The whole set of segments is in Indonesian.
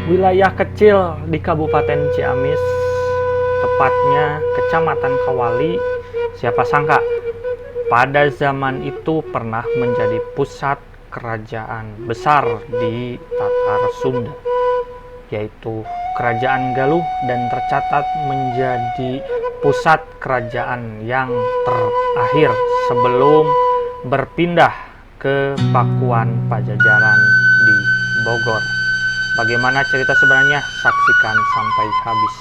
wilayah kecil di Kabupaten Ciamis, tepatnya Kecamatan Kawali. Siapa sangka pada zaman itu pernah menjadi pusat kerajaan besar di Tatar Sunda, yaitu Kerajaan Galuh, dan tercatat menjadi pusat kerajaan yang terakhir sebelum berpindah ke Pakuan Pajajaran di Bogor. Bagaimana cerita sebenarnya? Saksikan sampai habis.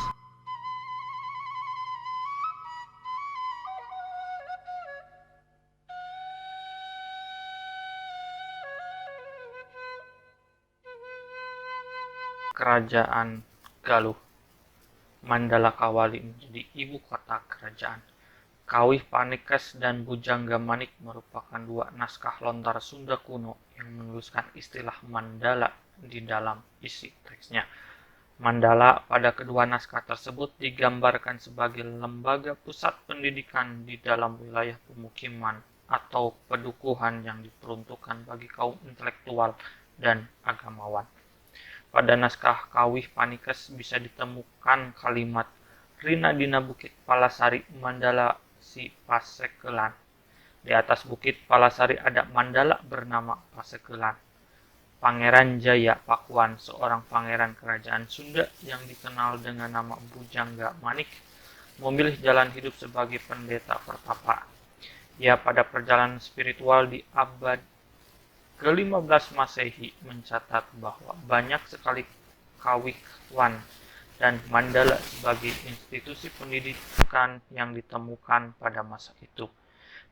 Kerajaan Galuh, Mandala Kawali menjadi ibu kota kerajaan. Kawih Panikes dan Bujangga Manik merupakan dua naskah lontar Sunda kuno yang menuliskan istilah Mandala di dalam isi teksnya. Mandala pada kedua naskah tersebut digambarkan sebagai lembaga pusat pendidikan di dalam wilayah pemukiman atau pedukuhan yang diperuntukkan bagi kaum intelektual dan agamawan. Pada naskah Kawih Panikes bisa ditemukan kalimat Rina Dina Bukit Palasari Mandala si Pasekelan. Di atas Bukit Palasari ada mandala bernama Pasekelan. Pangeran Jaya Pakuan, seorang pangeran kerajaan Sunda yang dikenal dengan nama Bujangga Manik, memilih jalan hidup sebagai pendeta pertapa. Ia pada perjalanan spiritual di abad ke-15 Masehi mencatat bahwa banyak sekali kawiwan dan mandala sebagai institusi pendidikan yang ditemukan pada masa itu,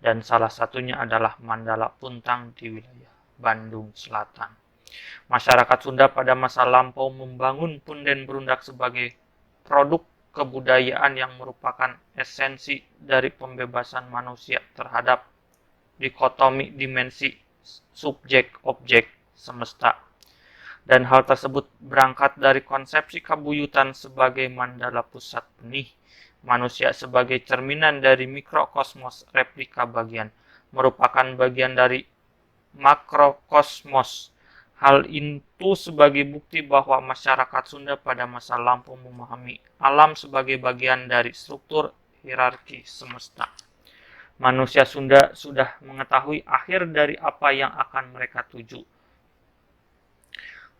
dan salah satunya adalah Mandala Puntang di wilayah Bandung Selatan. Masyarakat Sunda pada masa lampau membangun punden berundak sebagai produk kebudayaan yang merupakan esensi dari pembebasan manusia terhadap dikotomi dimensi subjek-objek semesta. Dan hal tersebut berangkat dari konsepsi kabuyutan sebagai mandala pusat benih, manusia sebagai cerminan dari mikrokosmos replika bagian, merupakan bagian dari makrokosmos. Hal itu sebagai bukti bahwa masyarakat Sunda pada masa lampau memahami alam sebagai bagian dari struktur hierarki semesta. Manusia Sunda sudah mengetahui akhir dari apa yang akan mereka tuju.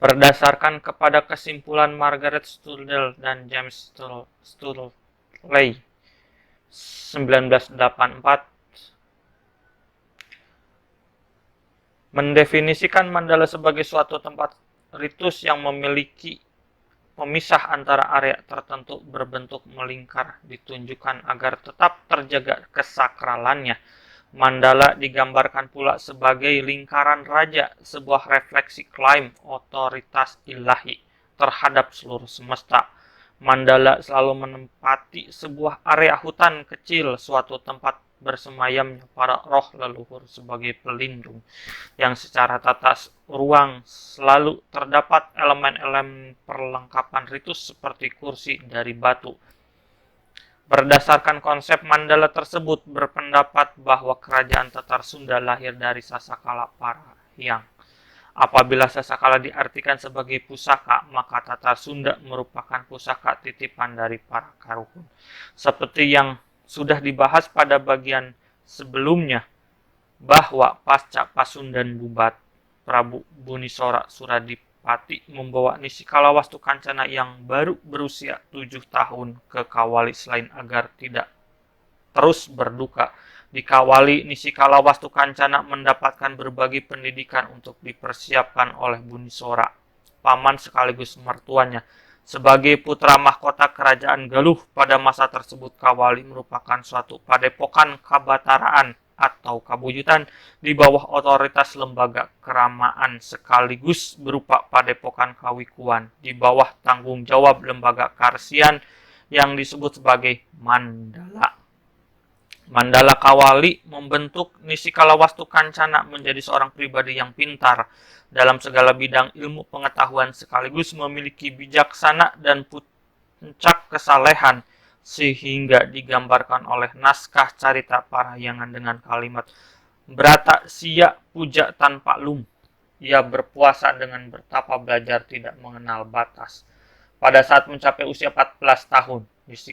Berdasarkan kepada kesimpulan Margaret Sturzel dan James Sturley 1984, mendefinisikan mandala sebagai suatu tempat ritus yang memiliki pemisah antara area tertentu berbentuk melingkar ditunjukkan agar tetap terjaga kesakralannya. Mandala digambarkan pula sebagai lingkaran raja, sebuah refleksi klaim otoritas ilahi terhadap seluruh semesta. Mandala selalu menempati sebuah area hutan kecil, suatu tempat bersemayamnya para roh leluhur sebagai pelindung, yang secara tata ruang selalu terdapat elemen-elemen perlengkapan ritus seperti kursi dari batu. Berdasarkan konsep mandala tersebut, berpendapat bahwa kerajaan Tatar Sunda lahir dari Sasakala Parahyang. Apabila Sasakala diartikan sebagai pusaka, maka Tatar Sunda merupakan pusaka titipan dari para karuhun. Seperti yang sudah dibahas pada bagian sebelumnya, bahwa pasca Pasundan bubat, Prabu Bunisora Suradipati membawa Nisikala Wastukancana yang baru berusia 7 tahun ke Kawali selain agar tidak terus berduka. Di Kawali, Nisikala Wastukancana mendapatkan berbagai pendidikan untuk dipersiapkan oleh Bunisora, paman sekaligus mertuanya. Sebagai putra mahkota kerajaan Galuh pada masa tersebut, Kawali merupakan suatu padepokan kabataraan atau kabuyutan di bawah otoritas lembaga keramaan sekaligus berupa padepokan kawikuan di bawah tanggung jawab lembaga karsian yang disebut sebagai mandala. Mandala Kawali membentuk Nisikala Wastukancana menjadi seorang pribadi yang pintar dalam segala bidang ilmu pengetahuan sekaligus memiliki bijaksana dan puncak kesalehan, sehingga digambarkan oleh naskah carita Parahyangan dengan kalimat Brata Sia Puja Tanpa Lum, ia berpuasa dengan bertapa belajar tidak mengenal batas. Pada saat mencapai usia 14 tahun,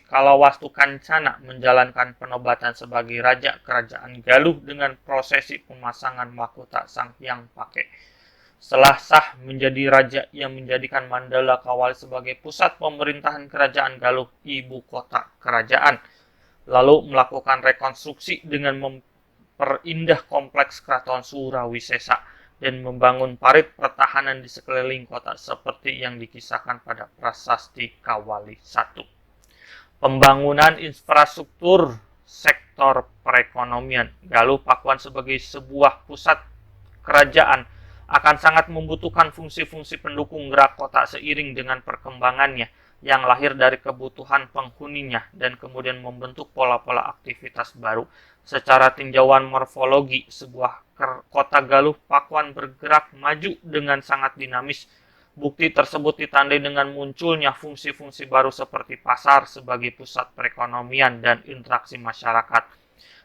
Kalawatu Kancana menjalankan penobatan sebagai raja kerajaan Galuh dengan prosesi pemasangan mahkota Sang Hyang Pake. Setelah sah menjadi raja, ia menjadikan Mandala Kawali sebagai pusat pemerintahan kerajaan Galuh, ibu kota kerajaan. Lalu melakukan rekonstruksi dengan memperindah kompleks keraton Surawisesa dan membangun parit pertahanan di sekeliling kota seperti yang dikisahkan pada Prasasti Kawali I. Pembangunan infrastruktur sektor perekonomian. Galuh Pakuan sebagai sebuah pusat kerajaan akan sangat membutuhkan fungsi-fungsi pendukung gerak kota seiring dengan perkembangannya yang lahir dari kebutuhan penghuninya dan kemudian membentuk pola-pola aktivitas baru. Secara tinjauan morfologi, sebuah kota Galuh Pakuan bergerak maju dengan sangat dinamis. Bukti tersebut ditandai dengan munculnya fungsi-fungsi baru seperti pasar sebagai pusat perekonomian dan interaksi masyarakat.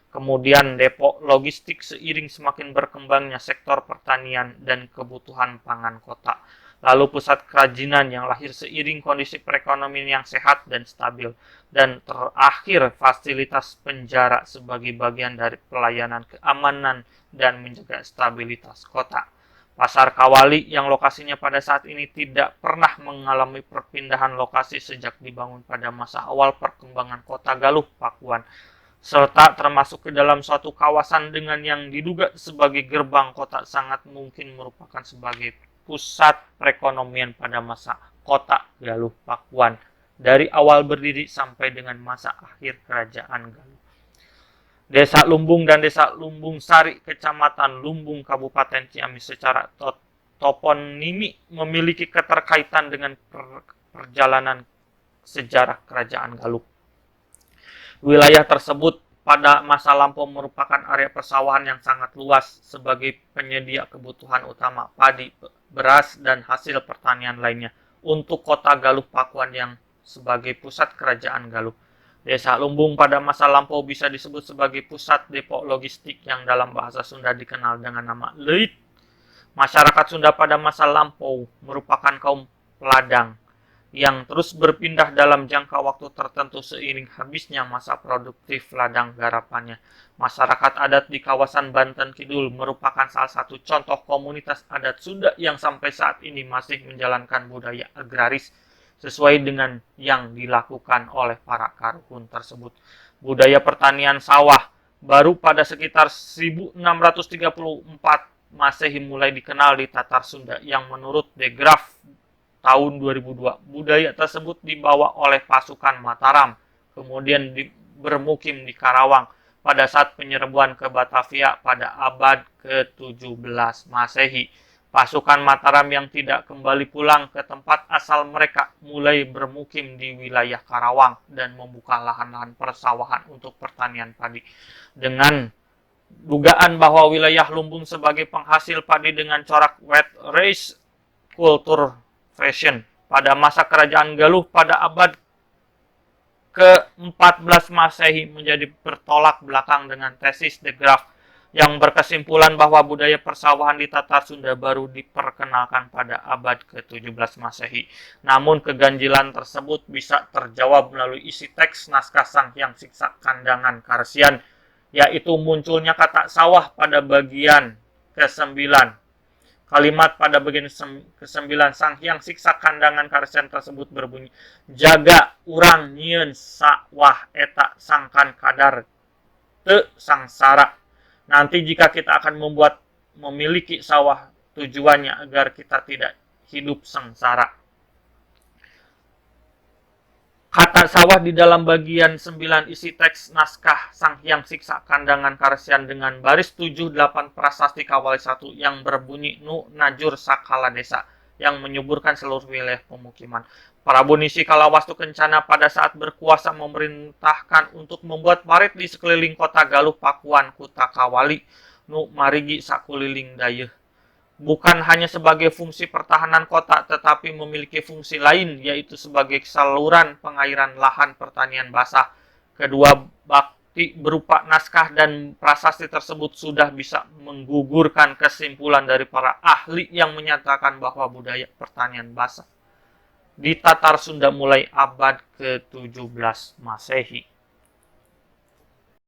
Kemudian depo logistik seiring semakin berkembangnya sektor pertanian dan kebutuhan pangan kota. Lalu pusat kerajinan yang lahir seiring kondisi perekonomian yang sehat dan stabil. Dan terakhir fasilitas penjara sebagai bagian dari pelayanan keamanan dan menjaga stabilitas kota. Pasar Kawali yang lokasinya pada saat ini tidak pernah mengalami perpindahan lokasi sejak dibangun pada masa awal perkembangan kota Galuh Pakuan, serta termasuk ke dalam suatu kawasan dengan yang diduga sebagai gerbang kota sangat mungkin merupakan sebagai pusat perekonomian pada masa kota Galuh Pakuan dari awal berdiri sampai dengan masa akhir kerajaan Galuh. Desa Lumbung dan Desa Lumbung Sari, Kecamatan Lumbung, Kabupaten Ciamis secara toponimi memiliki keterkaitan dengan perjalanan sejarah kerajaan Galuh. Wilayah tersebut pada masa lampau merupakan area persawahan yang sangat luas sebagai penyedia kebutuhan utama padi, beras, dan hasil pertanian lainnya untuk kota Galuh Pakuan yang sebagai pusat kerajaan Galuh. Desa Lumbung pada masa lampau bisa disebut sebagai pusat depo logistik yang dalam bahasa Sunda dikenal dengan nama Leit. Masyarakat Sunda pada masa lampau merupakan kaum peladang yang terus berpindah dalam jangka waktu tertentu seiring habisnya masa produktif ladang garapannya. Masyarakat adat di kawasan Banten Kidul merupakan salah satu contoh komunitas adat Sunda yang sampai saat ini masih menjalankan budaya agraris sesuai dengan yang dilakukan oleh para karuhun tersebut. Budaya pertanian sawah baru pada sekitar 1634 Masehi mulai dikenal di Tatar Sunda yang menurut De Graaf tahun 2002. Budaya tersebut dibawa oleh pasukan Mataram, kemudian bermukim di Karawang pada saat penyerbuan ke Batavia pada abad ke-17 Masehi. Pasukan Mataram yang tidak kembali pulang ke tempat asal mereka mulai bermukim di wilayah Karawang dan membuka lahan-lahan persawahan untuk pertanian padi. Dengan dugaan bahwa wilayah Lumbung sebagai penghasil padi dengan corak wet race kultur fashion pada masa kerajaan Galuh pada abad ke-14 Masehi menjadi bertolak belakang dengan tesis De Graaf yang berkesimpulan bahwa budaya persawahan di Tatar Sunda baru diperkenalkan pada abad ke-17 Masehi. Namun keganjilan tersebut bisa terjawab melalui isi teks naskah Sang Hyang Siksa Kandangan Karesian, yaitu munculnya kata sawah pada bagian ke-9. Kalimat pada bagian ke-9 Sang Hyang Siksa Kandangan Karesian tersebut berbunyi, jaga urang nyieun sawah eta sangkan kadar te sangsara. Nanti jika kita akan memiliki sawah, tujuannya agar kita tidak hidup sengsara. Kata sawah di dalam bagian 9 isi teks naskah Sang Hyang Siksa Kandangan Karesian dengan baris 7-8 Prasasti Kawali 1 yang berbunyi Nu Najur Sakala Desa yang menyuburkan seluruh wilayah pemukiman. Prabu Nisi Kalawastu Kencana pada saat berkuasa memerintahkan untuk membuat parit di sekeliling kota Galuh Pakuan Kuta Kawali nu marigi sakuliling dayeuh. Bukan hanya sebagai fungsi pertahanan kota, tetapi memiliki fungsi lain, yaitu sebagai saluran pengairan lahan pertanian basah. Kedua bakti bukti berupa naskah dan prasasti tersebut sudah bisa menggugurkan kesimpulan dari para ahli yang menyatakan bahwa budaya pertanian basah di Tatar Sunda mulai abad ke-17 Masehi.